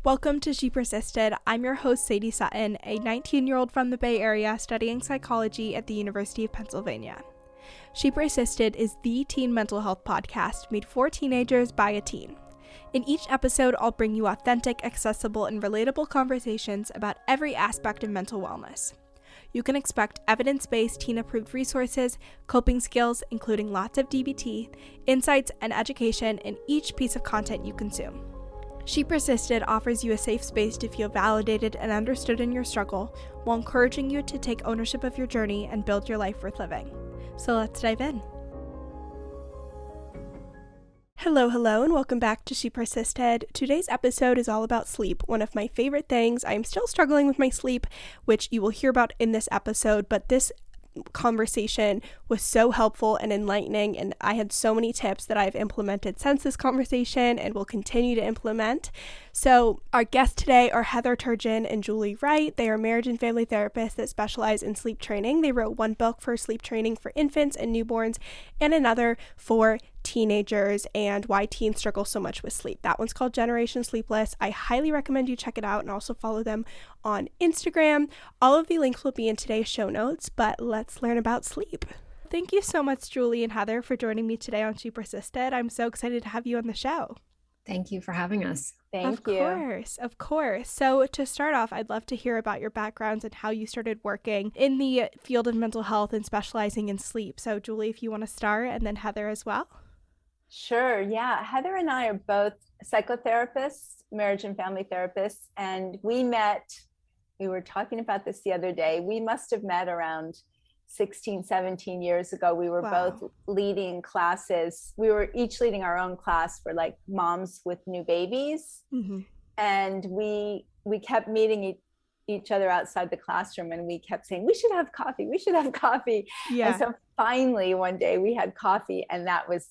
Welcome to She Persisted. I'm your host, Sadie Sutton, a 19-year-old from the Bay Area studying psychology at the University of Pennsylvania. She Persisted is the teen mental health podcast made for teenagers by a teen. In each episode, I'll bring you authentic, accessible, and relatable conversations about every aspect of mental wellness. You can expect evidence-based teen-approved resources, coping skills, including lots of DBT, insights, and education in each piece of content you consume. She Persisted offers you a safe space to feel validated and understood in your struggle, while encouraging you to take ownership of your journey and build your life worth living. So let's dive in. Hello, and welcome back to She Persisted. Today's episode is all about sleep, one of my favorite things. I am still struggling with my sleep, which you will hear about in this episode, but this conversation was so helpful and enlightening, and I had so many tips that I've implemented since this conversation and will continue to implement. So our guests today are Heather Turgeon and Julie Wright. They are marriage and family therapists that specialize in sleep training. They wrote one book for sleep training for infants and newborns and another for teenagers and why teens struggle so much with sleep. That one's called Generation Sleepless. I highly recommend you check it out and also follow them on Instagram. All of the links will be in today's show notes, but let's learn about sleep. Thank you so much, Julie and Heather, for joining me today on She Persisted. I'm so excited to have you on the show. Thank you for having us. Of course. So to start off, I'd love to hear about your backgrounds and how you started working in the field of mental health and specializing in sleep. So Julie, if you want to start, and then Heather as well. Sure. Yeah. Heather and I are both psychotherapists, marriage and family therapists. And we were talking about this the other day. We must have met around 16, 17 years ago. We were both leading classes. We were each leading our own class for like moms with new babies. Mm-hmm. And we kept meeting each other outside the classroom, and we kept saying, we should have coffee. Yeah. And so finally one day we had coffee, and that was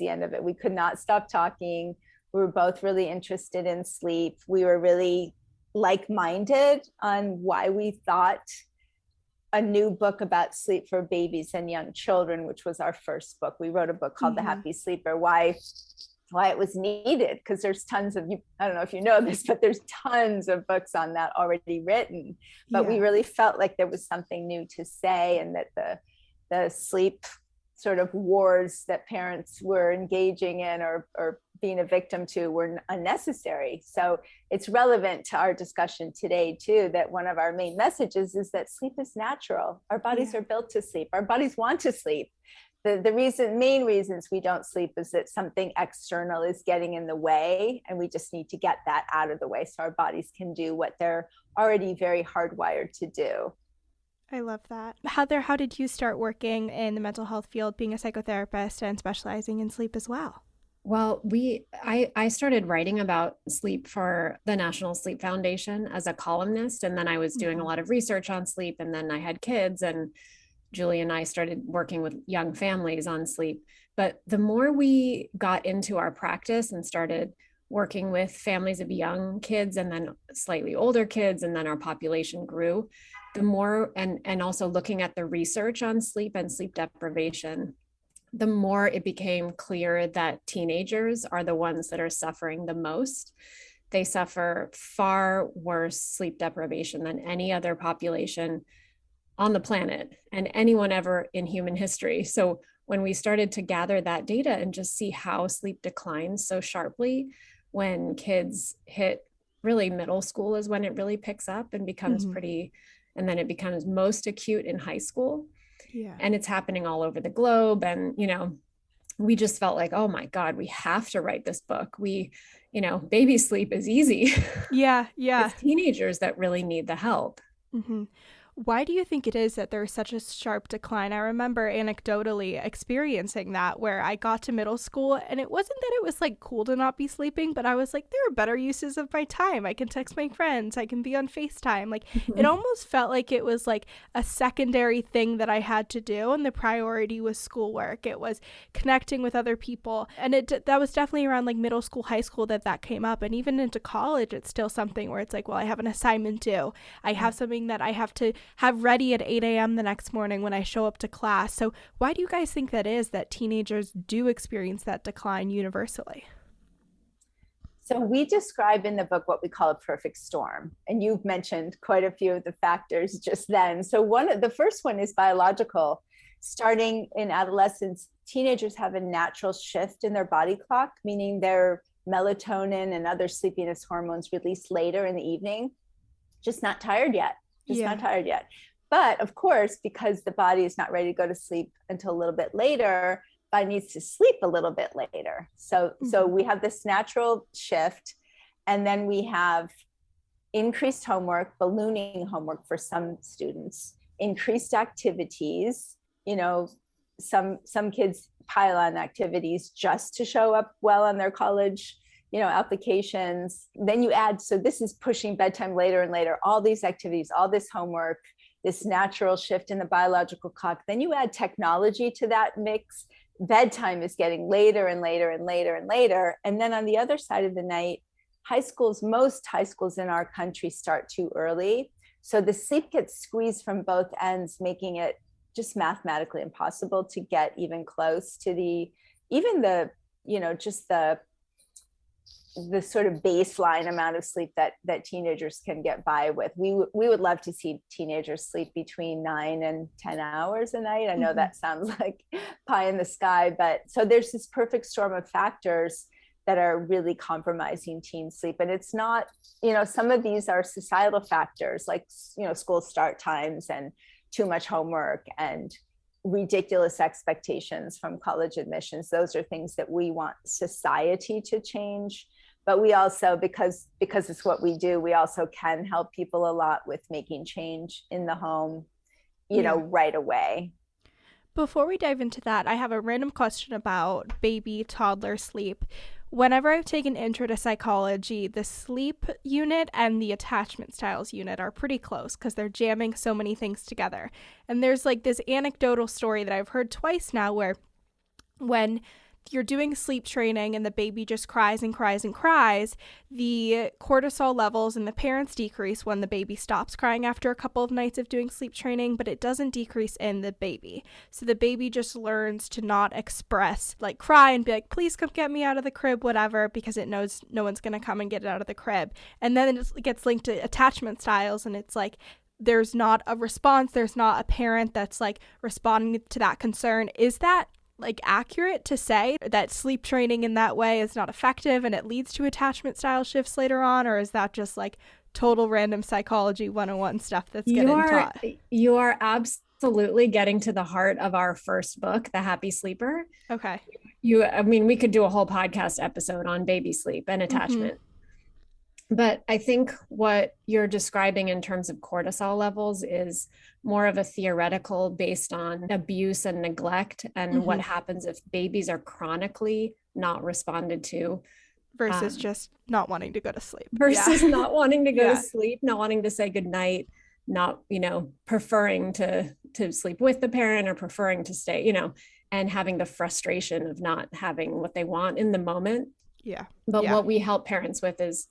the end of it. We could not stop talking. We were both really interested in sleep. We were really like-minded on why we thought a new book about sleep for babies and young children, which was our first book. We wrote a book called The Happy Sleeper, why it was needed, because there's tons of, I don't know if you know this, but there's tons of books on that already written. But we really felt like there was something new to say, and that the sleep sort of wars that parents were engaging in or being a victim to were unnecessary. So it's relevant to our discussion today too, that one of our main messages is that sleep is natural. Our bodies are built to sleep. Our bodies want to sleep. The main reasons we don't sleep is that something external is getting in the way, and we just need to get that out of the way so our bodies can do what they're already very hardwired to do. I love that. Heather, how did you start working in the mental health field, being a psychotherapist and specializing in sleep as well? Well, I started writing about sleep for the National Sleep Foundation as a columnist, and then I was doing a lot of research on sleep, and then I had kids, and Julie and I started working with young families on sleep. But the more we got into our practice and started working with families of young kids and then slightly older kids, and then our population grew, the more, and also looking at the research on sleep and sleep deprivation, the more it became clear that teenagers are the ones that are suffering the most. They suffer far worse sleep deprivation than any other population on the planet and anyone ever in human history. So when we started to gather that data and just see how sleep declines so sharply when kids hit really middle school is when it really picks up and becomes and then it becomes most acute in high school. Yeah. And it's happening all over the globe. And, we just felt like, oh my God, we have to write this book. Baby sleep is easy. Yeah. It's teenagers that really need the help. Mm-hmm. Why do you think it is that there's such a sharp decline? I remember anecdotally experiencing that, where I got to middle school and it wasn't that it was like cool to not be sleeping, but I was like, there are better uses of my time. I can text my friends. I can be on FaceTime. Like it almost felt like it was like a secondary thing that I had to do. And the priority was schoolwork. It was connecting with other people. And that was definitely around like middle school, high school that came up. And even into college, it's still something where it's like, well, I have an assignment due. I have something that I have to have ready at 8 a.m. the next morning when I show up to class. So why do you guys think that is, that teenagers do experience that decline universally? So we describe in the book what we call a perfect storm. And you've mentioned quite a few of the factors just then. So the first one is biological. Starting in adolescence, teenagers have a natural shift in their body clock, meaning their melatonin and other sleepiness hormones released later in the evening. Just not tired yet. Not tired yet. But of course, because the body is not ready to go to sleep until a little bit later, body needs to sleep a little bit later. So we have this natural shift, and then we have increased homework, ballooning homework for some students, increased activities. Some kids pile on activities just to show up well on their college, applications. Then you add, so this is pushing bedtime later and later, all these activities, all this homework, this natural shift in the biological clock. Then you add technology to that mix. Bedtime is getting later and later and later and later. And then on the other side of the night, most high schools in our country start too early. So the sleep gets squeezed from both ends, making it just mathematically impossible to get even close to the sort of baseline amount of sleep that teenagers can get by with. We would love to see teenagers sleep between 9 and 10 hours a night. I know that sounds like pie in the sky, but so there's this perfect storm of factors that are really compromising teen sleep. And it's not, some of these are societal factors like, school start times and too much homework and ridiculous expectations from college admissions. Those are things that we want society to change. But we also, because it's what we do, we also can help people a lot with making change in the home, right away. Before we dive into that, I have a random question about baby toddler sleep. Whenever I've taken intro to psychology, the sleep unit and the attachment styles unit are pretty close because they're jamming so many things together. And there's like this anecdotal story that I've heard twice now where when you're doing sleep training and the baby just cries and cries and cries, the cortisol levels in the parents decrease when the baby stops crying after a couple of nights of doing sleep training, but it doesn't decrease in the baby. So the baby just learns to not express, like cry and be like, please come get me out of the crib, whatever, because it knows no one's going to come and get it out of the crib. And then it gets linked to attachment styles, and it's like, there's not a response. There's not a parent that's like responding to that concern. Is that like accurate to say that sleep training in that way is not effective and it leads to attachment style shifts later on? Or is that just like total random psychology 101 stuff that's getting taught? You are absolutely getting to the heart of our first book, The Happy Sleeper. Okay. We could do a whole podcast episode on baby sleep and attachment. But I think what you're describing in terms of cortisol levels is more of a theoretical based on abuse and neglect and what happens if babies are chronically not responded to. Versus just not wanting to go to sleep. Versus not wanting to go to sleep, not wanting to say goodnight, not, preferring to sleep with the parent or preferring to stay, and having the frustration of not having what they want in the moment. Yeah. But what we help parents with is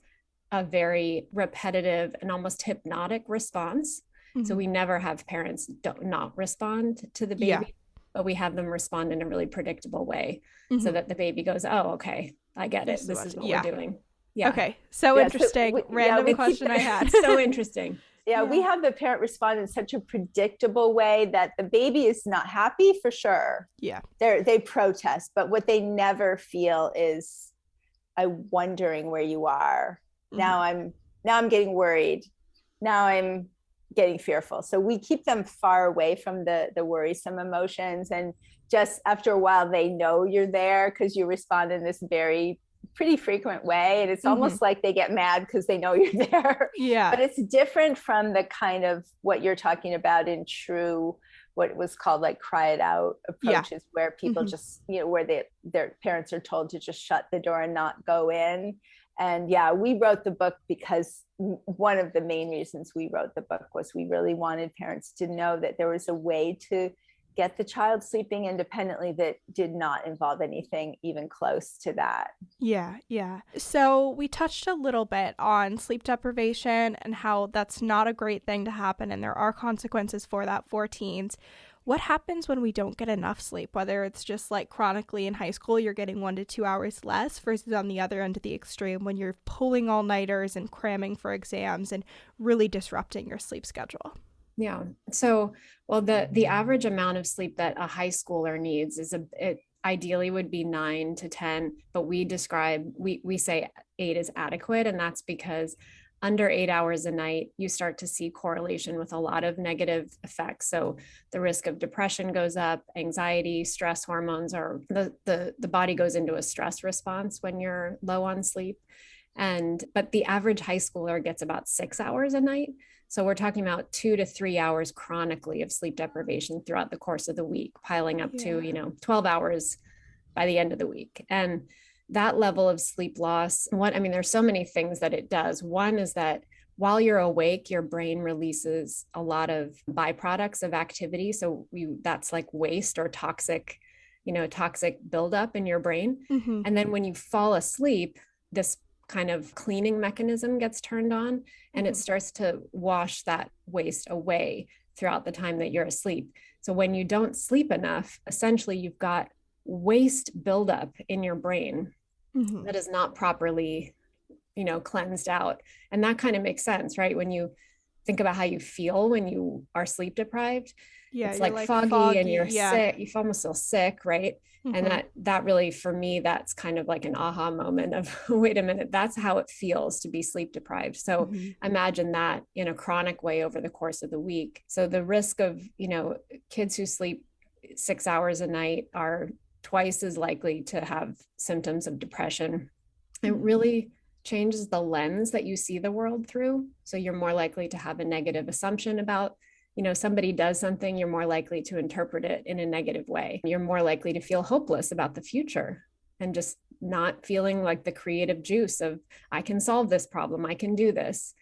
a very repetitive and almost hypnotic response. So we never have parents not respond to the baby, but we have them respond in a really predictable way so that the baby goes, oh, okay, I get it. This is what we're doing. Yeah. Okay. So interesting. So random question I had. So interesting. Yeah, we have the parent respond in such a predictable way that the baby is not happy for sure. Yeah. They protest, but what they never feel is I'm wondering where you are. Now I'm getting worried. Now I'm getting fearful. So we keep them far away from the worrisome emotions. And just after a while, they know you're there because you respond in this pretty frequent way. And it's almost like they get mad because they know you're there. Yeah. But it's different from the kind of what you're talking about in true, what was called like cry it out approaches, where people just, where their parents are told to just shut the door and not go in. And we wrote the book because one of the main reasons we wrote the book was we really wanted parents to know that there was a way to get the child sleeping independently that did not involve anything even close to that. Yeah. So we touched a little bit on sleep deprivation and how that's not a great thing to happen and there are consequences for that for teens. What happens when we don't get enough sleep, whether it's just like chronically in high school, you're getting 1 to 2 hours less versus on the other end of the extreme when you're pulling all-nighters and cramming for exams and really disrupting your sleep schedule? Yeah. So, well, the average amount of sleep that a high schooler needs is it ideally would be 9 to 10, but we say 8 is adequate. And that's because under 8 hours a night, you start to see correlation with a lot of negative effects. So the risk of depression goes up, anxiety, stress hormones, or the body goes into a stress response when you're low on sleep. But the average high schooler gets about 6 hours a night. So we're talking about 2 to 3 hours chronically of sleep deprivation throughout the course of the week, piling up to, 12 hours by the end of the week. And that level of sleep loss, there's so many things that it does. One is that while you're awake, your brain releases a lot of byproducts of activity. So that's like waste or toxic buildup in your brain. Mm-hmm. And then when you fall asleep, this kind of cleaning mechanism gets turned on, and it starts to wash that waste away throughout the time that you're asleep. So when you don't sleep enough, essentially you've got waste buildup in your brain that is not properly, cleansed out. And that kind of makes sense, right? When you think about how you feel when you are sleep deprived, it's like foggy and you're sick. You almost feel sick, right? And that really, for me, that's kind of like an aha moment of, wait a minute, that's how it feels to be sleep deprived. So imagine that in a chronic way over the course of the week. So the risk of, kids who sleep 6 hours a night are twice as likely to have symptoms of depression. It really changes the lens that you see the world through. So you're more likely to have a negative assumption about, somebody does something, you're more likely to interpret it in a negative way. You're more likely to feel hopeless about the future and just not feeling like the creative juice of, I can solve this problem, I can do this.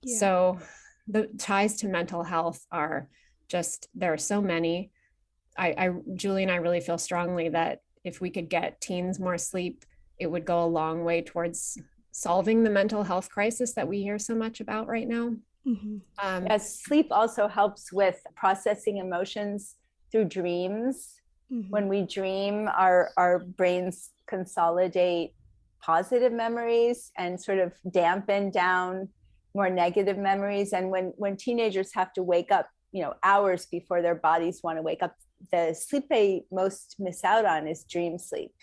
Yeah. So the ties to mental health are just, there are so many. Julie and I really feel strongly that if we could get teens more sleep, it would go a long way towards solving the mental health crisis that we hear so much about right now. Yes, sleep also helps with processing emotions through dreams. When we dream, our brains consolidate positive memories and sort of dampen down more negative memories. And when teenagers have to wake up, hours before their bodies want to wake up, the sleep they most miss out on is dream sleep.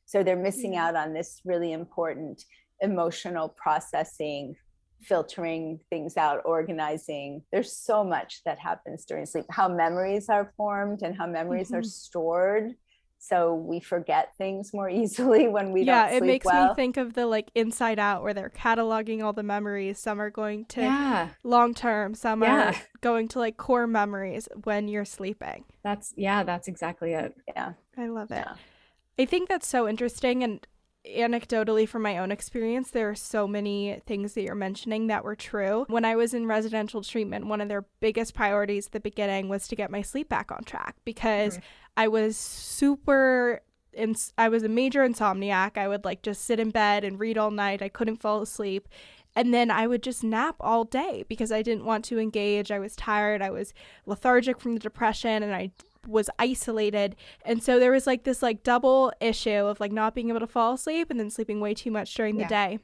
So they're missing out on this really important emotional processing, filtering things out, organizing. There's so much that happens during sleep, how memories are formed and how memories are stored. So we forget things more easily when we don't sleep well. Yeah, it makes me think of the Inside Out, where they're cataloging all the memories. Some are going to long term, some are going to core memories when you're sleeping. That's exactly it. Yeah. I love it. Yeah. I think that's so interesting, and anecdotally from my own experience, there are so many things that you're mentioning that were true. When I was in residential treatment, one of their biggest priorities at the beginning was to get my sleep back on track, because I was I was a major insomniac. I would just sit in bed and read all night. I couldn't fall asleep. And then I would just nap all day because I didn't want to engage. I was tired. I was lethargic from the depression, and I was isolated. And so there was this double issue of not being able to fall asleep and then sleeping way too much during the day.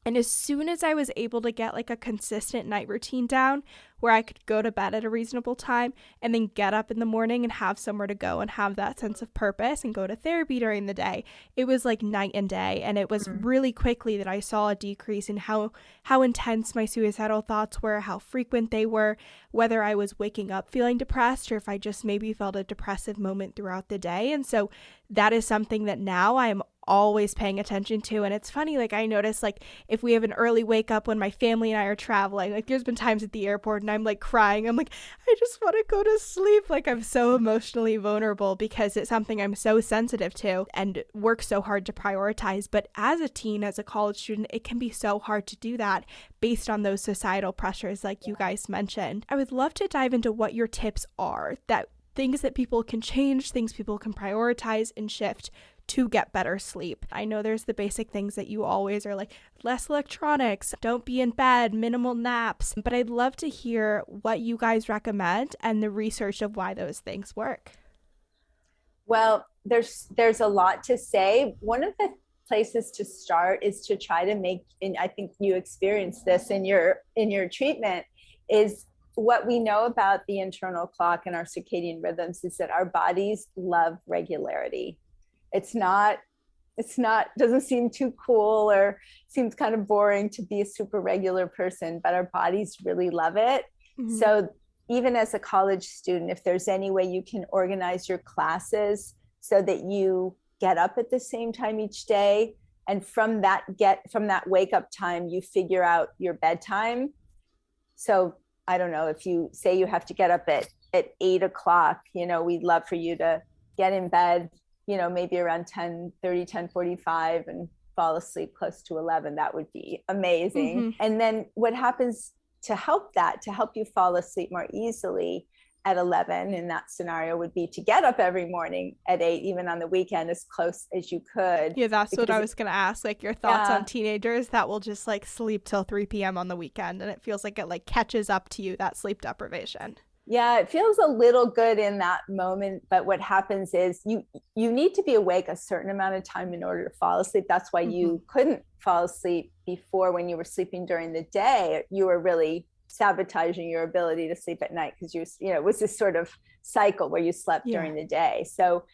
And as soon as I was able to get a consistent night routine down where I could go to bed at a reasonable time and then get up in the morning and have somewhere to go and have that sense of purpose and go to therapy during the day, it was night and day. And it was really quickly that I saw a decrease in how intense my suicidal thoughts were, how frequent they were, whether I was waking up feeling depressed or if I just maybe felt a depressive moment throughout the day. And so that is something that now I'm always paying attention to. And it's funny, I notice if we have an early wake up when my family and I are traveling, there's been times at the airport and I'm crying. I'm I just want to go to sleep. I'm so emotionally vulnerable because it's something I'm so sensitive to and work so hard to prioritize. But as a teen, as a college student, it can be so hard to do that based on those societal pressures you guys mentioned. I would love to dive into what your tips are, that things that people can change, things people can prioritize and shift to get better sleep? I know there's the basic things that you always are like, less electronics, don't be in bed, minimal naps, but I'd love to hear what you guys recommend and the research of why those things work. Well, there's a lot to say. One of the places to start is to try to make, and I think you experienced this in your treatment, is what we know about the internal clock and our circadian rhythms is that our bodies love regularity. Doesn't seem too cool or seems kind of boring to be a super regular person, but our bodies really love it. Mm-hmm. So even as a college student, if there's any way you can organize your classes so that you get up at the same time each day, and from that wake up time, you figure out your bedtime. So I don't know, if you say you have to get up at 8 o'clock, we'd love for you to get in bed, maybe around 10:30, 10:45 and fall asleep close to 11. That would be amazing. Mm-hmm. And then what happens to help you fall asleep more easily at 11 in that scenario would be to get up every morning at 8, even on the weekend, as close as you could. Yeah, that's what I was going to ask, like your thoughts on teenagers that will just like sleep till 3 p.m. on the weekend, and it feels like it like catches up to you, that sleep deprivation. Yeah, it feels a little good in that moment, but what happens is you need to be awake a certain amount of time in order to fall asleep. That's why you couldn't fall asleep before. When you were sleeping during the day, you were really sabotaging your ability to sleep at night, because it was this sort of cycle where you slept during the day. So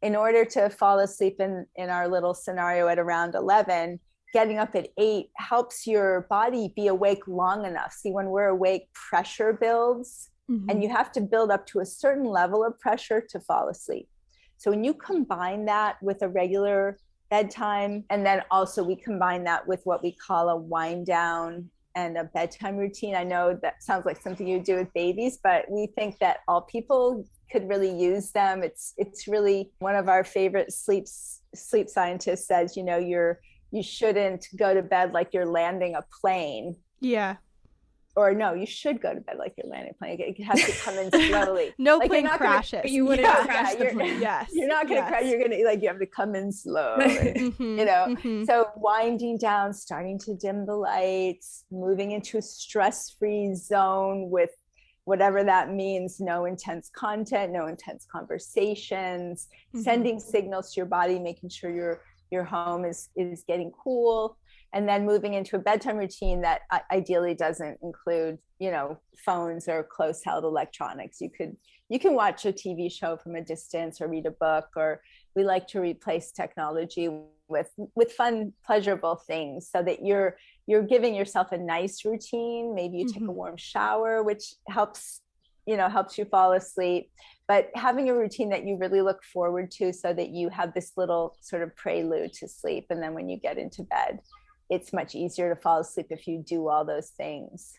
in order to fall asleep in our little scenario at around 11, getting up at 8 helps your body be awake long enough. See, when we're awake, pressure builds. And you have to build up to a certain level of pressure to fall asleep. So when you combine that with a regular bedtime, and then also we combine that with what we call a wind down and a bedtime routine. I know that sounds like something you do with babies, but we think that all people could really use them. It's really one of our favorite sleep scientists says, you shouldn't go to bed like you're landing a plane. Yeah. Or no, you should go to bed like you're landing a plane. It has to come in slowly. No plane crashes. You wouldn't crash the plane. Yes. You're not going to crash. You're going to you have to come in slow. And, So winding down, starting to dim the lights, moving into a stress-free zone with whatever that means. No intense content, no intense conversations, sending signals to your body, making sure your home is getting cool. And then moving into a bedtime routine that ideally doesn't include, phones or close held electronics. You can watch a TV show from a distance or read a book, or we like to replace technology with fun, pleasurable things so that you're giving yourself a nice routine. Maybe you take a warm shower, which helps you fall asleep, but having a routine that you really look forward to so that you have this little sort of prelude to sleep. And then when you get into bed, it's much easier to fall asleep if you do all those things.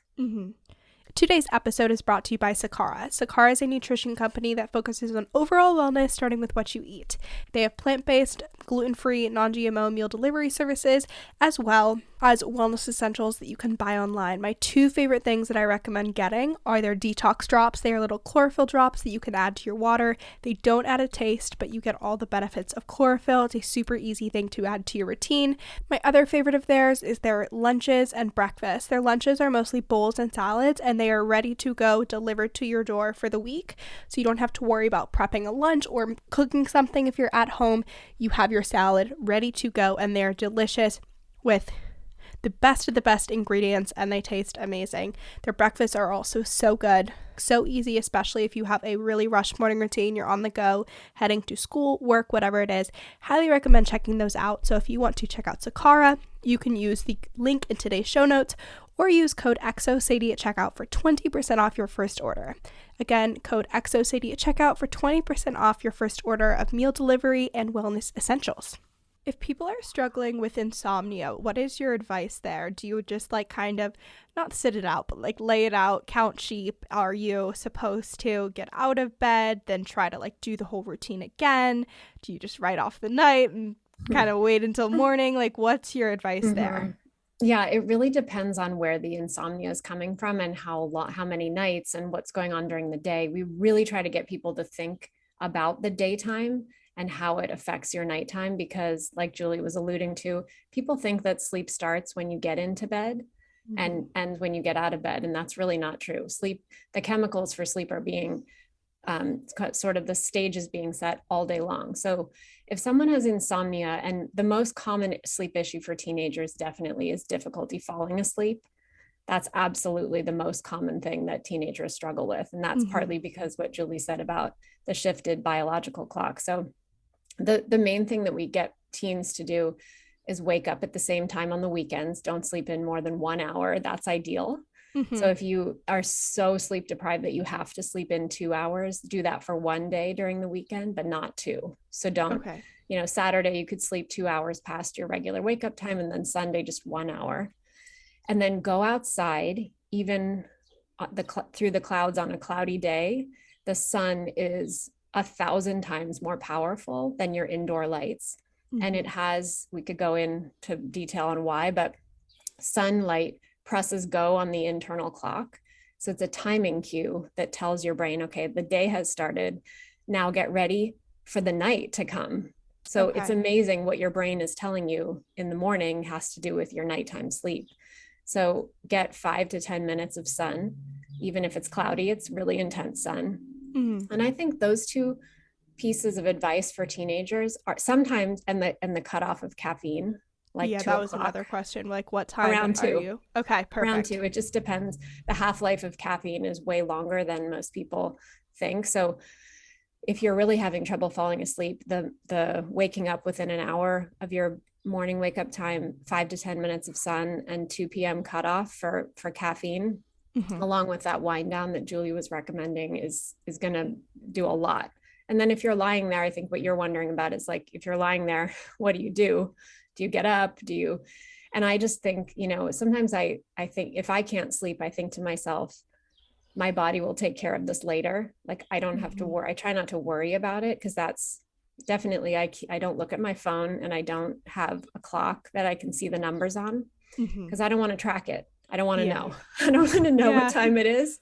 Today's episode is brought to you by Sakara. Sakara is a nutrition company that focuses on overall wellness, starting with what you eat. They have plant-based, gluten-free, non-GMO meal delivery services, as well as wellness essentials that you can buy online. My two favorite things that I recommend getting are their detox drops. They are little chlorophyll drops that you can add to your water. They don't add a taste, but you get all the benefits of chlorophyll. It's a super easy thing to add to your routine. My other favorite of theirs is their lunches and breakfast. Their lunches are mostly bowls and salads, and they are ready to go, delivered to your door for the week. So you don't have to worry about prepping a lunch or cooking something if you're at home. You have your salad ready to go, and they're delicious with the best of the best ingredients, and they taste amazing. Their breakfasts are also so good, so easy, especially if you have a really rushed morning routine, you're on the go, heading to school, work, whatever it is. Highly recommend checking those out. So if you want to check out Sakara, you can use the link in today's show notes, or use code EXOSADIE at checkout for 20% off your first order. Again, code EXOSADIE at checkout for 20% off your first order of meal delivery and wellness essentials. If people are struggling with insomnia, what is your advice there? Do you just kind of not sit it out, but lay it out, count sheep? Are you supposed to get out of bed, then try to do the whole routine again? Do you just write off the night and kind of wait until morning? What's your advice there? Yeah, it really depends on where the insomnia is coming from and how many nights and what's going on during the day. We really try to get people to think about the daytime and how it affects your nighttime, because like Julie was alluding to, people think that sleep starts when you get into bed and when you get out of bed, and that's really not true. Sleep, the chemicals for sleep are being sort of the stage is being set all day long. So if someone has insomnia, and the most common sleep issue for teenagers definitely is difficulty falling asleep. That's absolutely the most common thing that teenagers struggle with. And that's partly because what Julie said about the shifted biological clock. So the main thing that we get teens to do is wake up at the same time on the weekends. Don't sleep in more than 1 hour. That's ideal. So if you are so sleep deprived that you have to sleep in 2 hours, do that for one day during the weekend, but not two. So don't, Saturday you could sleep 2 hours past your regular wake up time, and then Sunday just 1 hour. And then go outside, even through the clouds on a cloudy day. The sun is 1,000 times more powerful than your indoor lights. And it has, we could go into detail on why, but sunlight presses go on the internal clock. So it's a timing cue that tells your brain, okay, the day has started. Now get ready for the night to come. So it's amazing what your brain is telling you in the morning has to do with your nighttime sleep. So get 5 to 10 minutes of sun, even if it's cloudy, it's really intense sun. And I think those two pieces of advice for teenagers are sometimes, and the cutoff of caffeine. Like that was another question. Like, what time around are you? Okay, perfect. Around 2. It just depends. The half-life of caffeine is way longer than most people think. So if you're really having trouble falling asleep, the waking up within an hour of your morning wake up time, 5 to 10 minutes of sun, and 2 p.m. cutoff for caffeine, along with that wind down that Julie was recommending, is going to do a lot. And then if you're lying there, I think what you're wondering about is like, if you're lying there, what do? Do you get up? And I just think, sometimes I think if I can't sleep, I think to myself, my body will take care of this later. Like I don't have to worry. I try not to worry about it, because that's definitely, I don't look at my phone, and I don't have a clock that I can see the numbers on, because I don't want to track it. I don't want to know. I don't want to know what time it is.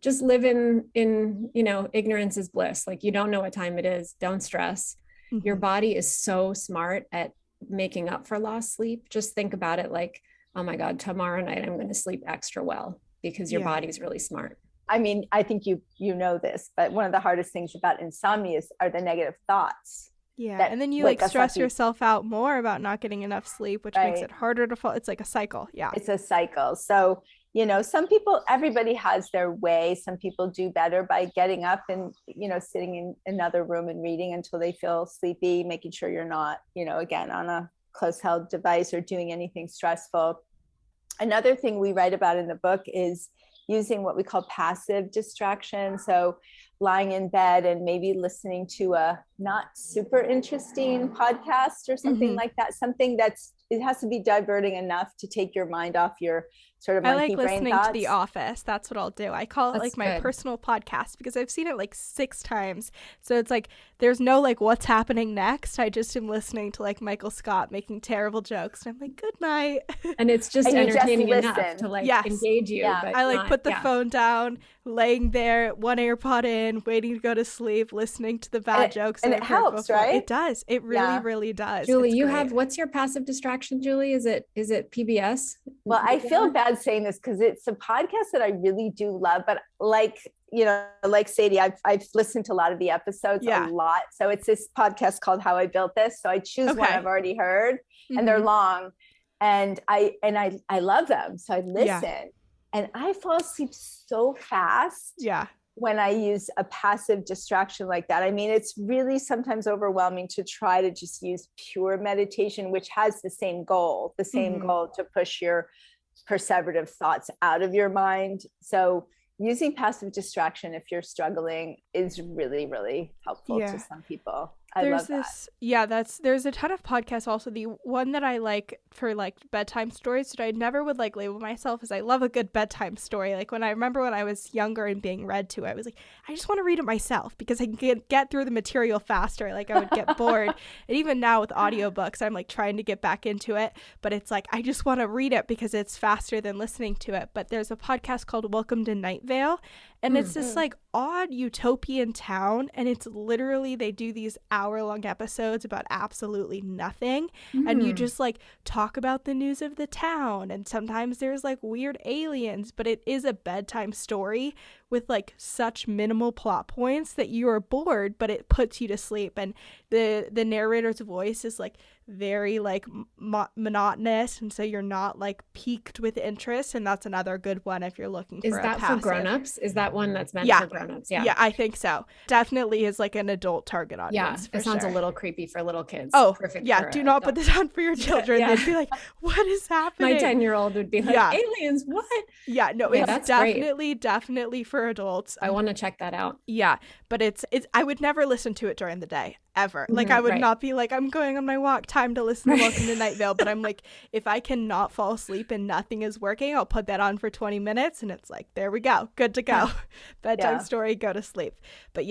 Just live in ignorance is bliss. Like you don't know what time it is. Don't stress. Your body is so smart at making up for lost sleep. Just think about it like, oh my God, tomorrow night I'm going to sleep extra well, because your body's really smart. I mean, I think you know this, but one of the hardest things about insomnia are the negative thoughts. Yeah. And then you like stress yourself out more about not getting enough sleep, which makes it harder to fall. It's like a cycle. Yeah. It's a cycle. So, some people, everybody has their way. Some people do better by getting up and, sitting in another room and reading until they feel sleepy, making sure you're not, again, on a close held device or doing anything stressful. Another thing we write about in the book is using what we call passive distraction. So lying in bed and maybe listening to a not super interesting podcast or something like that, something it has to be diverting enough to take your mind off your sort of monkey brain thoughts. I like listening to The Office. That's what I'll do. I call it like my personal podcast, because I've seen it like 6 times. So it's like there's no like what's happening next. I just am listening to like Michael Scott making terrible jokes, and I'm like, good night. And it's just entertaining enough to like engage you. Yeah. But I like put the phone down, laying there, one AirPod in, waiting to go to sleep, listening to the bad jokes. And it helps, right? It does. It really, really does. Julie, what's your passive distraction, Julie? Is it PBS? Well, I feel bad saying this because it's a podcast that I really do love, but like Sadie, I've listened to a lot of the episodes a lot. So it's this podcast called How I Built This. So I choose one I've already heard, and they're long, and I love them. So I listen, and I fall asleep so fast. Yeah. When I use a passive distraction like that. I mean, it's really sometimes overwhelming to try to just use pure meditation, which has the same goal to push your perseverative thoughts out of your mind. So using passive distraction, if you're struggling, is really, really helpful to some people. There's a ton of podcasts also. The one that I like for like bedtime stories that I never would like label myself is I love a good bedtime story. Like when I was younger and being read to, I was like, I just want to read it myself because I can get through the material faster. Like I would get bored. And even now with audiobooks, I'm like trying to get back into it, but it's like, I just want to read it because it's faster than listening to it. But there's a podcast called Welcome to Night Vale. And it's this like odd utopian town, and it's literally, they do these hour-long episodes about absolutely nothing, and you just like talk about the news of the town, and sometimes there's like weird aliens, but it is a bedtime story with like such minimal plot points that you are bored, but it puts you to sleep. And the narrator's voice is like very like monotonous, and so you're not like piqued with interest. And that's another good one if you're looking for Is that for grown-ups? Is that one that's meant for grown-ups? Yeah, I think so. Definitely is like an adult target audience. Yeah, it sounds a little creepy for little kids. Oh, perfect. Yeah, do not put this on for your children. They'd be like, what is happening? My 10-year-old would be like, aliens, what? Yeah, no, it's definitely for adults. I want to check that out. Yeah, but it's I would never listen to it during the day, ever. Like, I would not be like, I'm going on my walk, time to listen to Welcome to Night Vale. But I'm like, if I cannot fall asleep and nothing is working, I'll put that on for 20 minutes and it's like, there we go, good to go. Bedtime story, go to sleep. But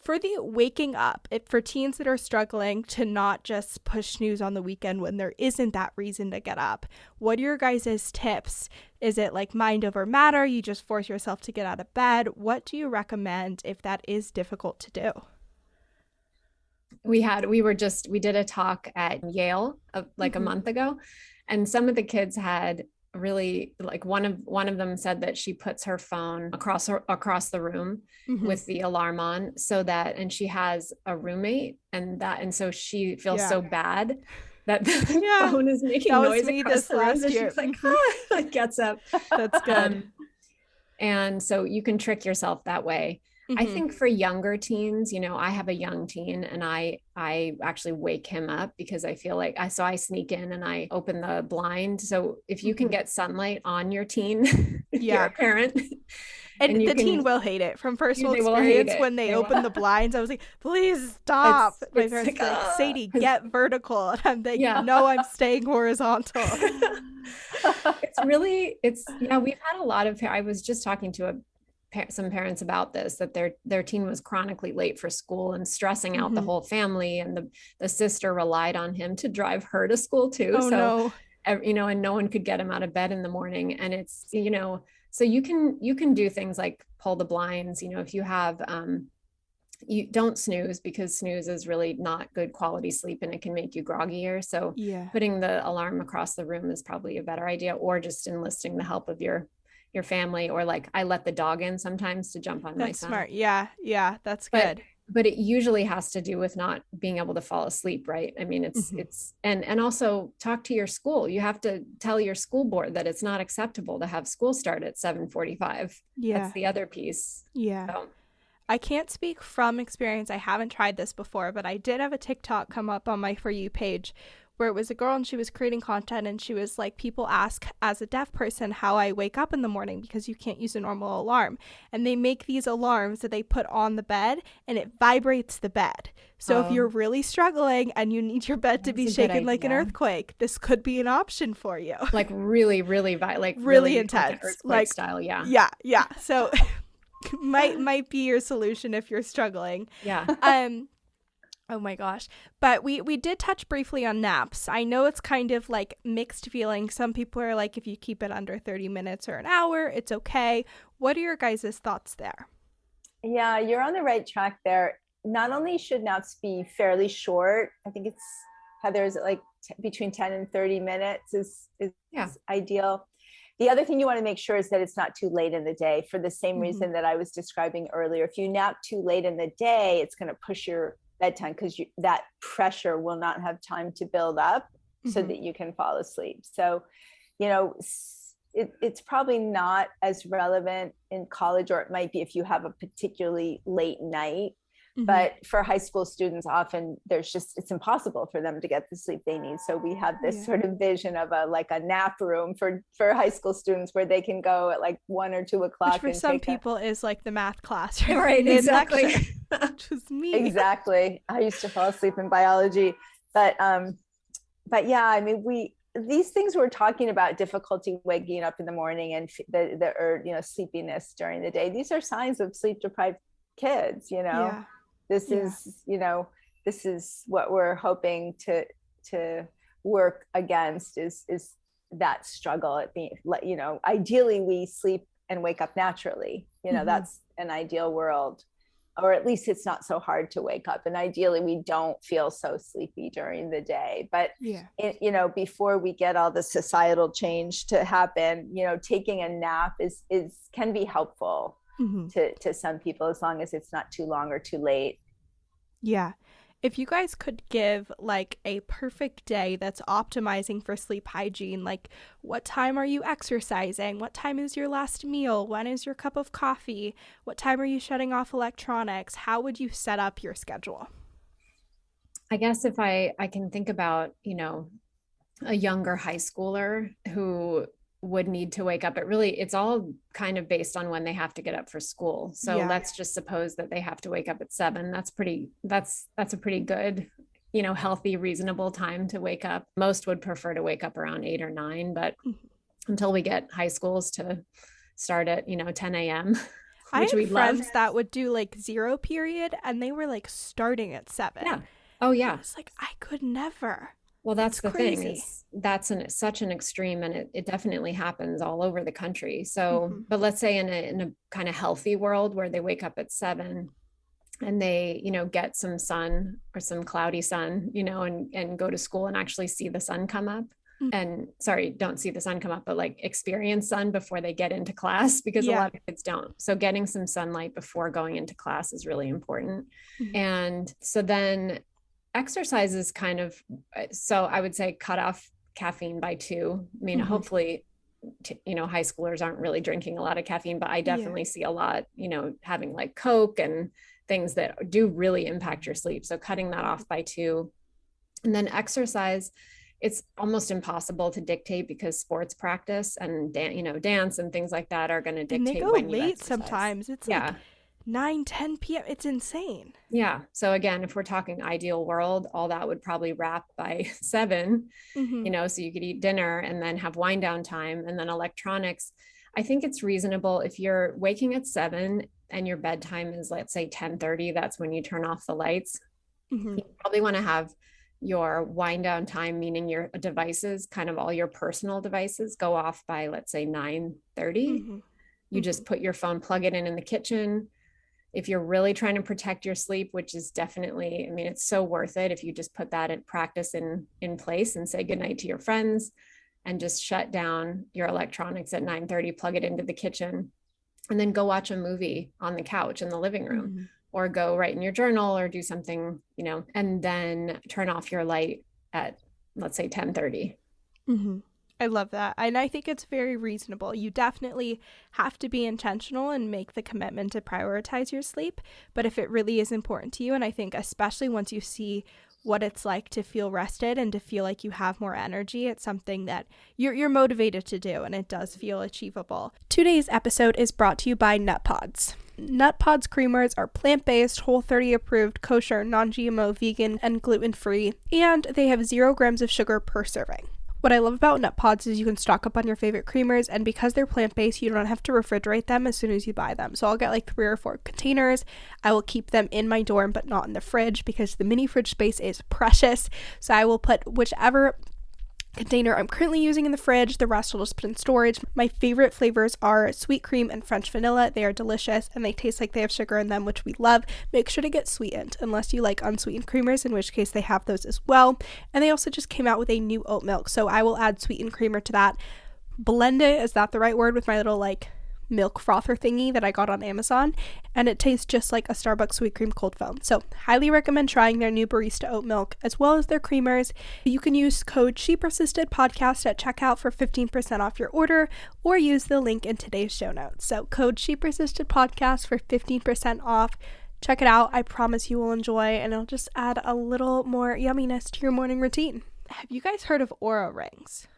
for the waking up, for teens that are struggling to not just push snooze on the weekend when there isn't that reason to get up, what are your guys' tips? Is it like mind over matter? You just force yourself to get out of bed? What do you recommend if that is difficult to do? We did a talk at Yale a month ago, and some of the kids had really, like, one of them said that she puts her phone across the room with the alarm on, so that, and she has a roommate, and so she feels so bad that the phone is making noise across the room. So she's like, gets up. That's good. And so you can trick yourself that way. I think for younger teens, I have a young teen, and I actually wake him up because I feel like I sneak in and I open the blind. So if you can get sunlight on your teen, if you're a parent. And the teen will hate it. From personal experience, when they open the blinds, I was like, please stop. My parents were like, Sadie, get vertical. And I'm like, no, I'm staying horizontal. We've had a lot of, I was just talking to some parents about this, that their teen was chronically late for school and stressing out the whole family, and the sister relied on him to drive her to school too. And no one could get him out of bed in the morning. And it's, so you can do things like pull the blinds, if you have, you don't snooze, because snooze is really not good quality sleep and it can make you groggier. So putting the alarm across the room is probably a better idea, or just enlisting the help of your family, or like I let the dog in sometimes to jump on my son. That's smart. Yeah, that's good. But it usually has to do with not being able to fall asleep, right? I mean, it's and also talk to your school. You have to tell your school board that it's not acceptable to have school start at 7:45. That's the other piece. So. I can't speak from experience. I haven't tried this before, but I did have a TikTok come up on my For You page where it was a girl and she was creating content, and she was like, people ask as a deaf person how I wake up in the morning because you can't use a normal alarm. And they make these alarms that they put on the bed and it vibrates the bed. So if you're really struggling and you need your bed to be shaken like an earthquake, this could be an option for you. Like really, really intense. Like earthquake style. Yeah. Yeah. So might be your solution if you're struggling. Oh my gosh. But we did touch briefly on naps. I know it's kind of like mixed feelings. Some people are like, if you keep it under 30 minutes or an hour, it's okay. What are your guys' thoughts there? Yeah, you're on the right track there. Not only should naps be fairly short, I think it's, Heather's like between 10 and 30 minutes is ideal. The other thing you want to make sure is that it's not too late in the day, for the same reason that I was describing earlier. If you nap too late in the day, it's going to push your bedtime, because that pressure will not have time to build up so that you can fall asleep. So, it's probably not as relevant in college, or it might be if you have a particularly late night. But for high school students, often it's impossible for them to get the sleep they need. So we have this sort of vision of a nap room for high school students where they can go at like 1 or 2 o'clock. Which for some people is like the math class. Right, exactly. Which was me. Exactly. I used to fall asleep in biology. But yeah, I mean, these things we're talking about, difficulty waking up in the morning and sleepiness during the day, these are signs of sleep deprived kids, This is what we're hoping to work against is that struggle at being, ideally we sleep and wake up naturally. That's an ideal world, or at least it's not so hard to wake up. And ideally we don't feel so sleepy during the day, but before we get all the societal change to happen, taking a nap is can be helpful to some people, as long as it's not too long or too late. Yeah. If you guys could give like a perfect day that's optimizing for sleep hygiene, like what time are you exercising? What time is your last meal? When is your cup of coffee? What time are you shutting off electronics? How would you set up your schedule? I guess if I can think about, a younger high schooler who would need to wake up, it's all kind of based on when they have to get up for school. So let's just suppose that they have to wake up at 7. That's a pretty good, healthy, reasonable time to wake up. Most would prefer to wake up around 8 or 9, but until we get high schools to start at, 10 a.m. I had friends that would do like 0 period and they were like starting at 7. Yeah. Oh yeah. It's like, I could never. Well, that's the thing, is that's such an extreme, and it definitely happens all over the country. So, but let's say in a kind of healthy world where they wake up at 7 and they, get some sun or some cloudy sun, and go to school and actually see the sun come up. And don't see the sun come up, but like experience sun before they get into class, because a lot of kids don't. So getting some sunlight before going into class is really important. And so then exercise is kind of, so I would say cut off caffeine by 2. I mean, hopefully, high schoolers aren't really drinking a lot of caffeine, but I definitely see a lot, having like Coke and things that do really impact your sleep. So cutting that off by 2. And then exercise, it's almost impossible to dictate, because sports practice and dance and things like that are going to dictate. And they go when you late exercise. Sometimes. It's like 9-10 p.m. It's insane. Yeah. So again, if we're talking ideal world, all that would probably wrap by 7, so you could eat dinner and then have wind down time, and then electronics. I think it's reasonable if you're waking at 7 and your bedtime is, let's say 10:30, that's when you turn off the lights. You probably want to have your wind down time, meaning your devices, kind of all your personal devices, go off by, let's say 9:30. You just put your phone, plug it in the kitchen. If you're really trying to protect your sleep, which is definitely, I mean, it's so worth it if you just put that in practice in place and say goodnight to your friends and just shut down your electronics at 9:30, plug it into the kitchen, and then go watch a movie on the couch in the living room, or go write in your journal or do something, and then turn off your light at, let's say 10:30. I love that. And I think it's very reasonable. You definitely have to be intentional and make the commitment to prioritize your sleep. But if it really is important to you, and I think especially once you see what it's like to feel rested and to feel like you have more energy, it's something that you're motivated to do, and it does feel achievable. Today's episode is brought to you by Nut Pods. Nut Pods creamers are plant-based, Whole30 approved, kosher, non-GMO, vegan, and gluten-free, and they have 0 grams of sugar per serving. What I love about Nut Pods is you can stock up on your favorite creamers, and because they're plant-based, you don't have to refrigerate them as soon as you buy them. So I'll get like 3 or 4 containers. I will keep them in my dorm, but not in the fridge, because the mini fridge space is precious. So I will put whichever container I'm currently using in the fridge. The rest will just put in storage. My favorite flavors are sweet cream and French vanilla. They are delicious and they taste like they have sugar in them, which we love. Make sure to get sweetened unless you like unsweetened creamers, in which case they have those as well. And they also just came out with a new oat milk, so I will add sweetened creamer to that. Blend it, is that the right word, with my little like milk frother thingy that I got on Amazon, and it tastes just like a Starbucks sweet cream cold foam. So highly recommend trying their new barista oat milk as well as their creamers. You can use code ShePersistedPodcast at checkout for 15% off your order, or use the link in today's show notes. So code ShePersistedPodcast for 15% off. Check it out. I promise you will enjoy, and it'll just add a little more yumminess to your morning routine. Have you guys heard of Oura rings?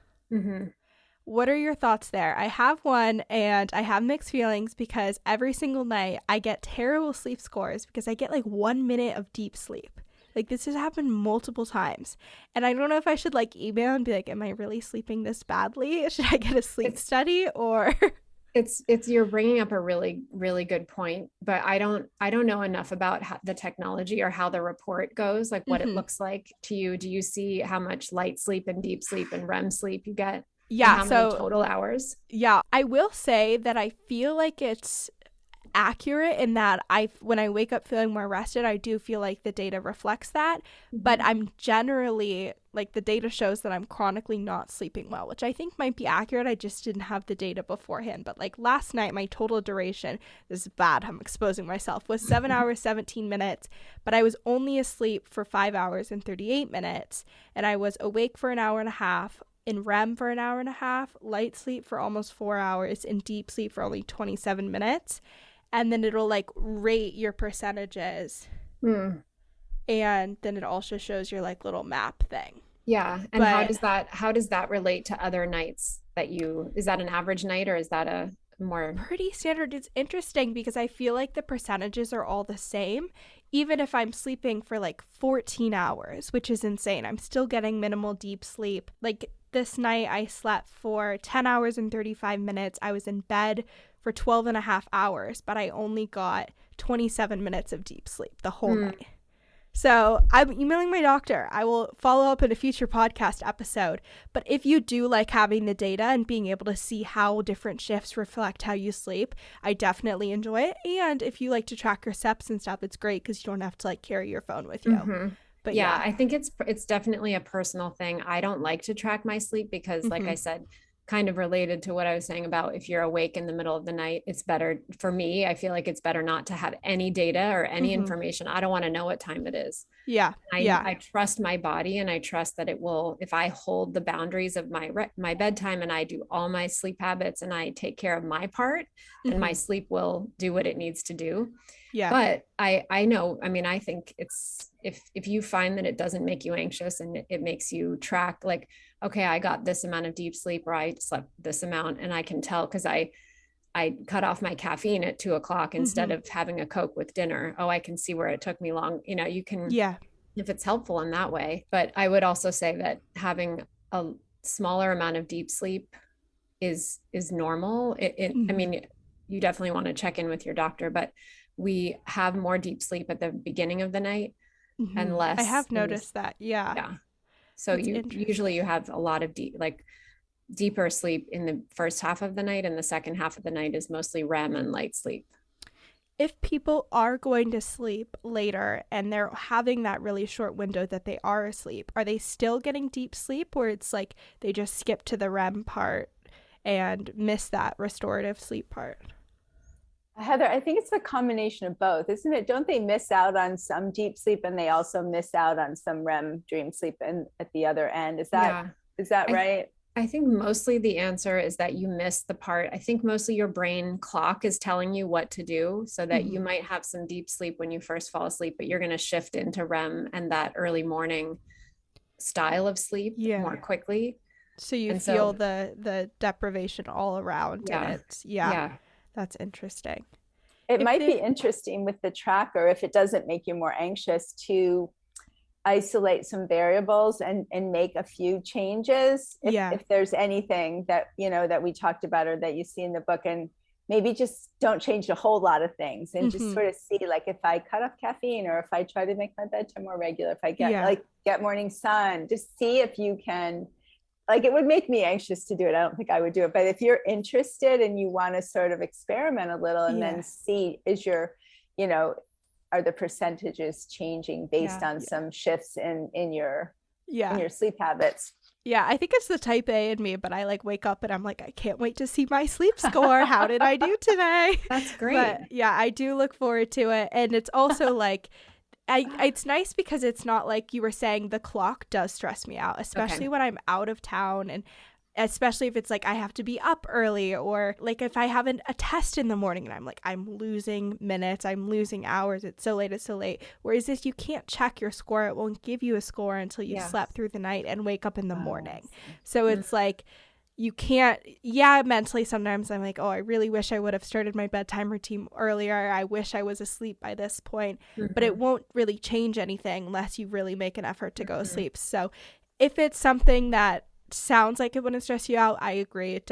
What are your thoughts there? I have one, and I have mixed feelings, because every single night I get terrible sleep scores because I get like 1 minute of deep sleep. Like, this has happened multiple times, and I don't know if I should like email and be like, am I really sleeping this badly? Should I get a sleep study? Or it's you're bringing up a really, really good point, but I don't know enough about the technology or how the report goes, like what it looks like to you. Do you see how much light sleep and deep sleep and REM sleep you get? Yeah. How many total hours? Yeah, I will say that I feel like it's accurate in that when I wake up feeling more rested, I do feel like the data reflects that. But I'm generally like, the data shows that I'm chronically not sleeping well, which I think might be accurate. I just didn't have the data beforehand. But like last night, my total duration, this is bad, I'm exposing myself, was 7 hours 17 minutes, but I was only asleep for 5 hours and 38 minutes, and I was awake for an hour and a half, in REM for an hour and a half, light sleep for almost 4 hours, and deep sleep for only 27 minutes. And then it'll like rate your percentages. And then it also shows your like little map thing. Yeah. And how does that relate to other nights that is that an average night, or is that a more pretty standard? It's interesting because I feel like the percentages are all the same, even if I'm sleeping for like 14 hours, which is insane. I'm still getting minimal deep sleep. Like this night I slept for 10 hours and 35 minutes. I was in bed for 12 and a half hours, but I only got 27 minutes of deep sleep the whole night. So I'm emailing my doctor. I will follow up in a future podcast episode. But if you do like having the data and being able to see how different shifts reflect how you sleep, I definitely enjoy it. And if you like to track your steps and stuff, it's great because you don't have to like carry your phone with you. But yeah, I think it's definitely a personal thing. I don't like to track my sleep because like I said, kind of related to what I was saying about if you're awake in the middle of the night, it's better for me. I feel like it's better not to have any data or any information. I don't want to know what time it is. Yeah. I trust my body, and I trust that it will, if I hold the boundaries of my bedtime and I do all my sleep habits and I take care of my part, then my sleep will do what it needs to do. Yeah. But I know, I mean, I think it's, if you find that it doesn't make you anxious and it makes you track like, okay, I got this amount of deep sleep, or I slept this amount, and I can tell because I cut off my caffeine at 2:00 instead of having a Coke with dinner. Oh, I can see where it took me long. You know, you can, if it's helpful in that way. But I would also say that having a smaller amount of deep sleep is normal. I mean, you definitely want to check in with your doctor, but we have more deep sleep at the beginning of the night and less. I have noticed that. Yeah. So usually you have a lot of deeper sleep in the first half of the night, and the second half of the night is mostly REM and light sleep. If people are going to sleep later and they're having that really short window that they are asleep, are they still getting deep sleep, or it's like they just skip to the REM part and miss that restorative sleep part? Heather, I think it's a combination of both, isn't it? Don't they miss out on some deep sleep and they also miss out on some REM dream sleep at the other end? Is that right? I think mostly the answer is that you miss the part. I think mostly your brain clock is telling you what to do, so that you might have some deep sleep when you first fall asleep, but you're going to shift into REM and that early morning style of sleep more quickly. So you feel the deprivation all around. Yeah. And it's, that's interesting. It might be interesting with the tracker, if it doesn't make you more anxious, to isolate some variables and make a few changes if there's anything that, you know, that we talked about or that you see in the book, and maybe just don't change a whole lot of things and just sort of see, like, if I cut off caffeine, or if I try to make my bedtime more regular, if I get morning sun, just see if you can. Like, it would make me anxious to do it. I don't think I would do it. But if you're interested and you want to sort of experiment a little and then see, are the percentages changing based on some shifts in your sleep habits? Yeah, I think it's the type A in me, but I like wake up and I'm like, I can't wait to see my sleep score. How did I do today? That's great. But yeah, I do look forward to it. And it's also like, it's nice because it's not like you were saying, the clock does stress me out, especially when I'm out of town, and especially if it's like I have to be up early, or like if I have a test in the morning and I'm like, I'm losing minutes, I'm losing hours, it's so late. Whereas if you can't check your score, it won't give you a score until you slept through the night and wake up in the morning. So it's like, you can't, mentally sometimes I'm like, oh, I really wish I would have started my bedtime routine earlier. I wish I was asleep by this point, but it won't really change anything unless you really make an effort to go to sleep. So if it's something that sounds like it wouldn't stress you out, I agree, it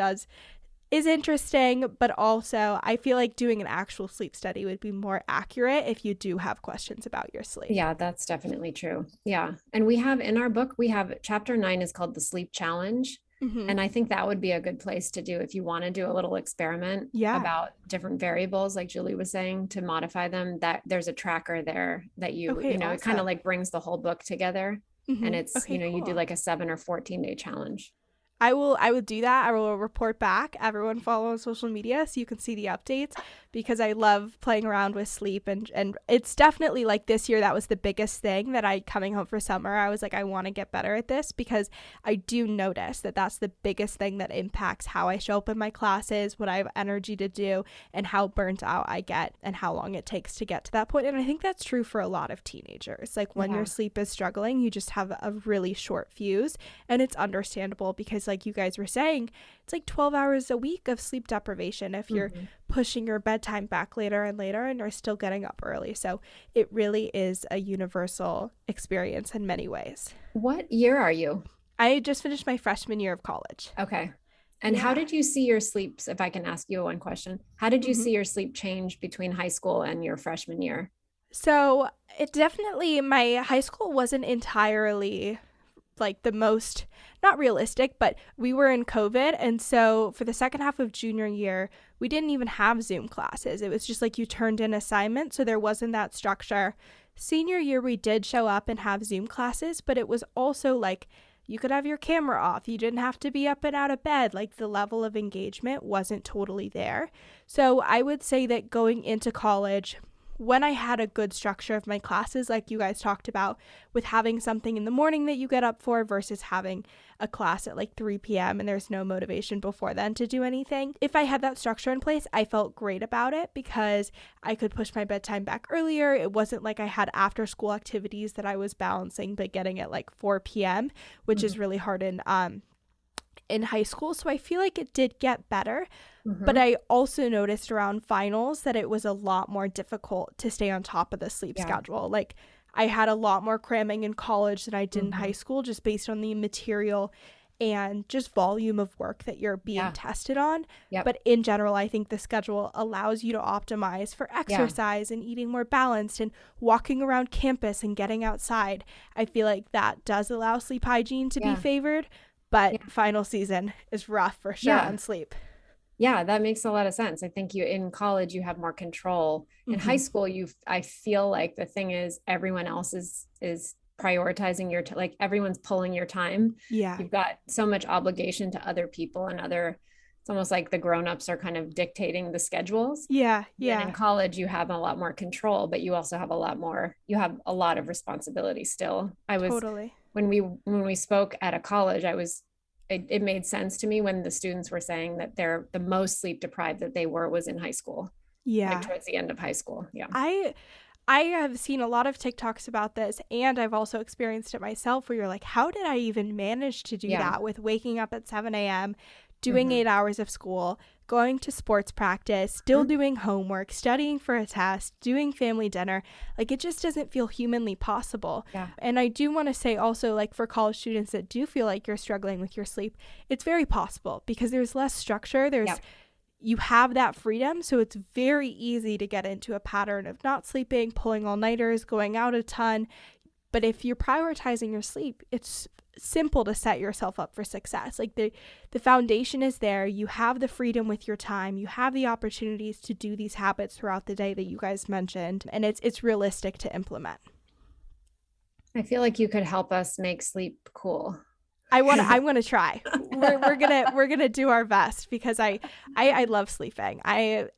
is interesting, but also I feel like doing an actual sleep study would be more accurate if you do have questions about your sleep. Yeah, that's definitely true. Yeah. And we have in our book, chapter 9 is called The Sleep Challenge. And I think that would be a good place to do if you want to do a little experiment about different variables, like Julie was saying, to modify them, that there's a tracker there that awesome. It kind of like brings the whole book together. And it's, cool. you do like a 7 or 14-day challenge. I will do that. I will report back. Everyone follow on social media so you can see the updates, because I love playing around with sleep, and it's definitely like this year that was the biggest thing that coming home for summer, I was like, I want to get better at this, because I do notice that that's the biggest thing that impacts how I show up in my classes, what I have energy to do, and how burnt out I get and how long it takes to get to that point. And I think that's true for a lot of teenagers. Like when your sleep is struggling, you just have a really short fuse, and it's understandable because, like you guys were saying, it's like 12 hours a week of sleep deprivation if you're pushing your bedtime back later and later and you're still getting up early. So it really is a universal experience in many ways. What year are you? I just finished my freshman year of college. Okay. And how did you see your sleeps, if I can ask you one question, how did you see your sleep change between high school and your freshman year? So it definitely, my high school wasn't entirely like the most, not realistic, but we were in COVID. And so for the second half of junior year, we didn't even have Zoom classes. It was just like you turned in assignments. So there wasn't that structure. Senior year, we did show up and have Zoom classes, but it was also like you could have your camera off. You didn't have to be up and out of bed. Like the level of engagement wasn't totally there. So I would say that going into college, when I had a good structure of my classes, like you guys talked about, with having something in the morning that you get up for versus having a class at like 3 p.m. and there's no motivation before then to do anything. If I had that structure in place, I felt great about it because I could push my bedtime back earlier. It wasn't like I had after school activities that I was balancing but getting at like 4 p.m., which is really hard in high school. So I feel like it did get better. But I also noticed around finals that it was a lot more difficult to stay on top of the sleep schedule. Like I had a lot more cramming in college than I did in high school, just based on the material and just volume of work that you're being tested on. But in general, I think the schedule allows you to optimize for exercise and eating more balanced and walking around campus and getting outside. I feel like that does allow sleep hygiene to be favored, but final season is rough for sure on sleep. Yeah, that makes a lot of sense. I think in college, you have more control. In high school, I feel like the thing is everyone else is prioritizing your, like everyone's pulling your time. Yeah. You've got so much obligation to other people and it's almost like the grownups are kind of dictating the schedules. Yeah. And in college, you have a lot more control, but you also have you have a lot of responsibility still. Totally. When we spoke at a college, it made sense to me when the students were saying that the most sleep deprived that they was in high school. Yeah. Like towards the end of high school. Yeah. I have seen a lot of TikToks about this, and I've also experienced it myself where you're like, how did I even manage to do that with waking up at 7 a.m., doing 8 hours of school, going to sports practice, still doing homework, studying for a test, doing family dinner. Like it just doesn't feel humanly possible. Yeah. And I do want to say also, like for college students that do feel like you're struggling with your sleep, it's very possible because there's less structure. You have that freedom. So it's very easy to get into a pattern of not sleeping, pulling all-nighters, going out a ton. But if you're prioritizing your sleep, it's simple to set yourself up for success. Like the foundation is there. You have the freedom with your time. You have the opportunities to do these habits throughout the day that you guys mentioned, and it's realistic to implement. I feel like you could help us make sleep cool. I want to try. We're gonna do our best because I love sleeping.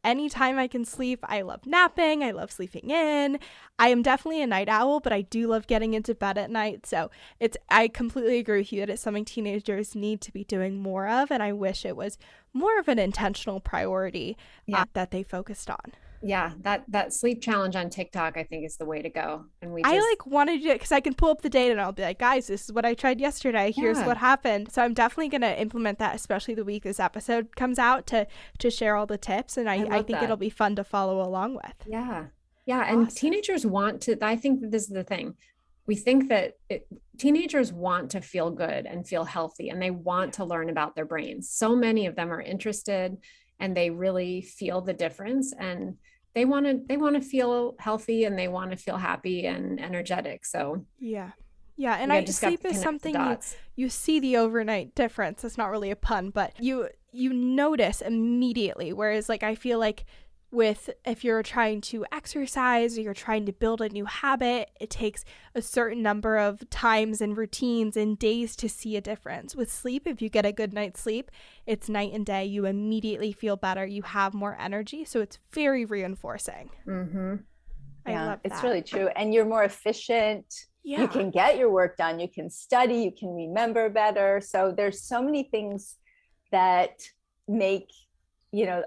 Anytime I can sleep, I love napping. I love sleeping in. I am definitely a night owl, but I do love getting into bed at night. So I completely agree with you that it's something teenagers need to be doing more of, and I wish it was more of an intentional priority that they focused on. Yeah, that sleep challenge on TikTok, I think, is the way to go. And I want to do it because I can pull up the data and I'll be like, guys, this is what I tried yesterday. Here's what happened. So I'm definitely going to implement that, especially the week this episode comes out, to share all the tips. And I think it'll be fun to follow along with. Yeah. Yeah. And awesome. Teenagers I think that this is the thing. We think that teenagers want to feel good and feel healthy, and they want to learn about their brains. So many of them are interested, and they really feel the difference, and they want to feel healthy, and they want to feel happy and energetic. So yeah, Yeah, and sleep is something you see the overnight difference. It's not really a pun, but you notice immediately. Whereas like I feel like if you're trying to exercise or you're trying to build a new habit, it takes a certain number of times and routines and days to see a difference. With sleep, if you get a good night's sleep, it's night and day. You immediately feel better. You have more energy. So it's very reinforcing. Mm-hmm. I love that. It's really true. And you're more efficient. Yeah. You can get your work done. You can study. You can remember better. So there's so many things that make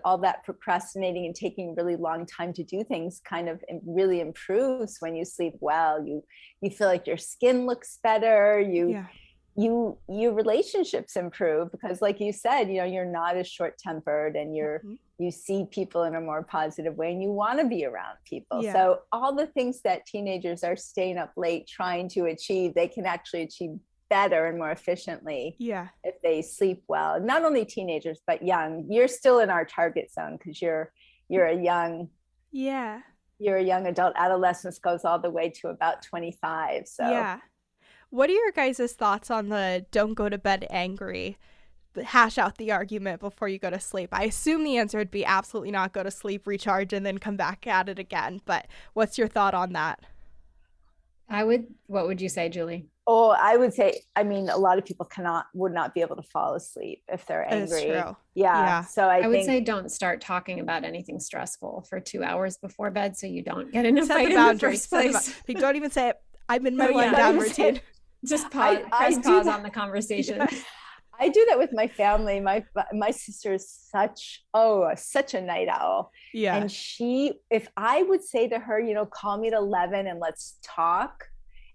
all that procrastinating and taking a really long time to do things kind of really improves when you sleep well. You feel like your skin looks better. Your relationships improve because like you said, you're not as short-tempered and you see people in a more positive way and you want to be around people. Yeah. So all the things that teenagers are staying up late trying to achieve, they can actually achieve better and more efficiently if they sleep well. Not only teenagers but young. You're still in our target zone because you're a young adult. Adolescence goes all the way to about 25. So what are your guys' thoughts on the don't go to bed angry, hash out the argument before you go to sleep? I assume the answer would be absolutely not. Go to sleep, recharge, and then come back at it again. But what's your thought on that? What would you say, Julie? Oh, I would say, a lot of people would not be able to fall asleep if they're angry. That's true. Yeah. So I would say don't start talking about anything stressful for 2 hours before bed so you don't get in a fight in the first place. Don't even say it. I'm in my wind down routine. Just pause, pause on the conversation. Yeah. I do that with my family. My sister is such a night owl. Yeah. And if I would say to her, call me at 11 and let's talk.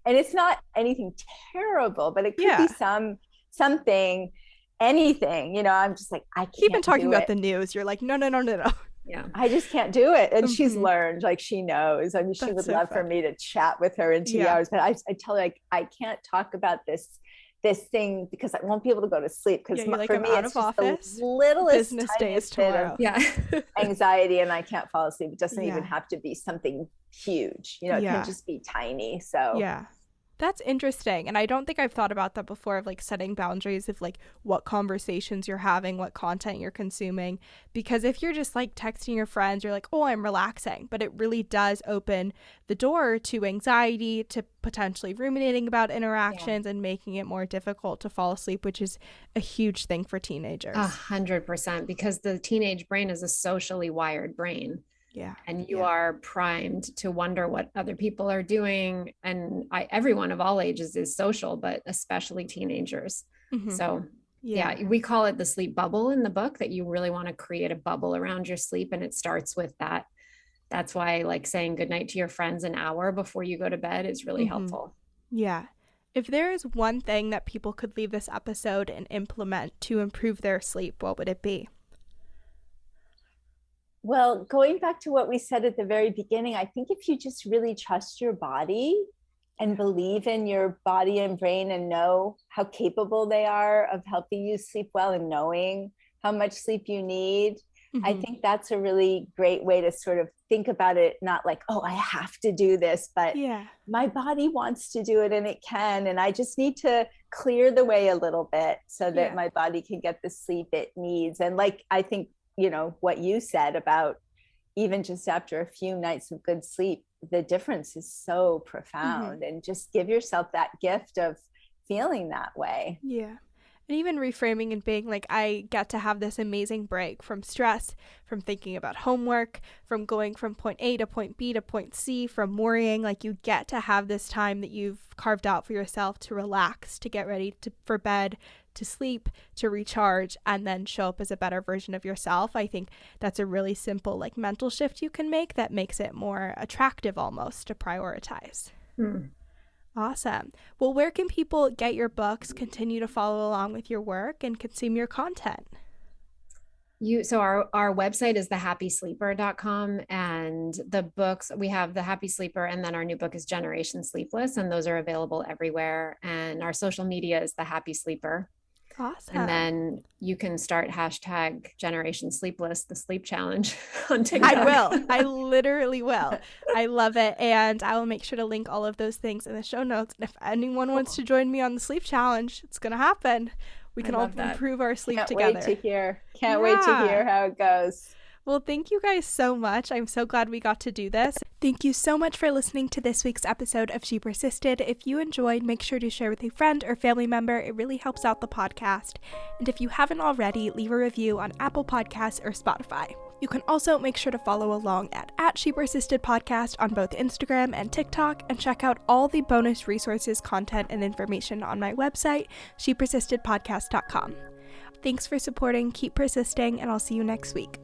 And it's not anything terrible, but it could be something, anything, I'm just like, I can't even talking about the news. You're like, no. Yeah. I just can't do it. And she's learned, like she knows. She would love for me to chat with her in 2 hours, but I tell her like, I can't talk about this thing because I won't be able to go to sleep. Because for me, it's just the littlest business days tomorrow. Anxiety and I can't fall asleep. It doesn't even have to be something huge. It can just be tiny. So that's interesting. And I don't think I've thought about that before, of like setting boundaries of like what conversations you're having, what content you're consuming. Because if you're just like texting your friends, you're like, oh, I'm relaxing. But it really does open the door to anxiety, to potentially ruminating about interactions and making it more difficult to fall asleep, which is a huge thing for teenagers. 100%, because the teenage brain is a socially wired brain. Yeah. And you are primed to wonder what other people are doing. And everyone of all ages is social, but especially teenagers. Mm-hmm. So we call it the sleep bubble in the book, that you really want to create a bubble around your sleep. And it starts with that. That's why like saying goodnight to your friends an hour before you go to bed is really helpful. Yeah. If there is one thing that people could leave this episode and implement to improve their sleep, what would it be? Well, going back to what we said at the very beginning, I think if you just really trust your body and believe in your body and brain and know how capable they are of helping you sleep well and knowing how much sleep you need, I think that's a really great way to sort of think about it. Not like, oh, I have to do this, but my body wants to do it and it can. And I just need to clear the way a little bit so that my body can get the sleep it needs. And like, I think, what you said about even just after a few nights of good sleep, the difference is so profound. And just give yourself that gift of feeling that way. Yeah. And even reframing and being like, I get to have this amazing break from stress, from thinking about homework, from going from point A to point B to point C, from worrying. Like you get to have this time that you've carved out for yourself to relax, to get ready for bed, to sleep, to recharge, and then show up as a better version of yourself. I think that's a really simple like mental shift you can make that makes it more attractive almost to prioritize. Awesome. Well, where can people get your books, continue to follow along with your work, and consume your content? So our website is thehappysleeper.com, and the books, we have The Happy Sleeper, and then our new book is Generation Sleepless, and those are available everywhere. And our social media is The Happy Sleeper. Awesome. And then you can start hashtag Generation Sleepless, the sleep challenge on TikTok. I will. I literally will. I love it. And I will make sure to link all of those things in the show notes. And if anyone wants to join me on the sleep challenge, it's going to happen. We can all improve our sleep together. Can't wait to hear how it goes. Well, thank you guys so much. I'm so glad we got to do this. Thank you so much for listening to this week's episode of She Persisted. If you enjoyed, make sure to share with a friend or family member. It really helps out the podcast. And if you haven't already, leave a review on Apple Podcasts or Spotify. You can also make sure to follow along at She Persisted Podcast on both Instagram and TikTok, and check out all the bonus resources, content, and information on my website, shepersistedpodcast.com. Thanks for supporting, keep persisting, and I'll see you next week.